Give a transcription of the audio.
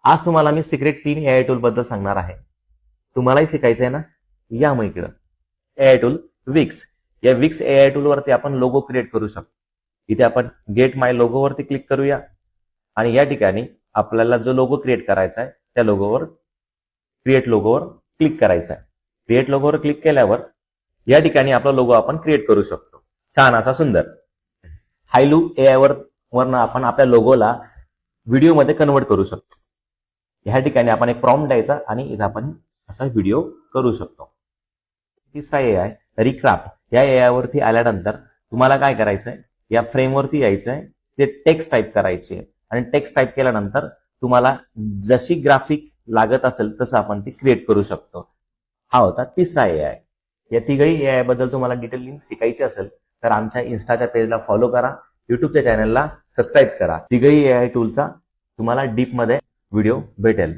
आज तुम्हाला मी secret 3 AI tool बद्दल सांगणार आहे. तुम्हालाही शिकायचं आहे ना? या मग इकडं. AI tool Wix. या विक्स एआय टूल वरती आपण लोगो क्रिएट करू शकतो. इथे आपण गेट माय लोगो वरती क्लिक करूया आणि या ठिकाणी आपल्याला जो लोगो क्रिएट करायचा आहे त्या लोगोवर क्रिएट लोगोवर क्लिक करायचा आहे. क्रिएट लोगोवर क्लिक केल्यावर या ठिकाणी आपला लोगो आपण क्रिएट करू शकतो. छान असा सुंदर. हायलू एआय वरनं आपण आपल्या लोगोला व्हिडिओमध्ये कन्वर्ट करू शकतो. ह्या ठिकाणी आपण एक प्रॉम्प्ट द्यायचा आणि इथं आपण असा व्हिडिओ करू शकतो. तिसरा एआय रिक्राफ्ट. या एआय वरती आल्यानंतर तुम्हाला काय करायचंय, या फ्रेमवरती यायचंय, ते टेक्स्ट टाईप करायची आणि टेक्स्ट टाईप केल्यानंतर तुम्हाला जशी ग्राफिक लागत असेल तसं आपण ती क्रिएट करू शकतो. हा होता तिसरा एआय. या तिघही एआय बद्दल तुम्हाला डिटेल लिंक शिकायची असेल तर आमच्या इन्स्टाच्या पेजला फॉलो करा, युट्यूबच्या चॅनलला सबस्क्राईब करा. तिघही एआय टूलचा तुम्हाला डीप मध्ये व्हिडिओ भेटेल.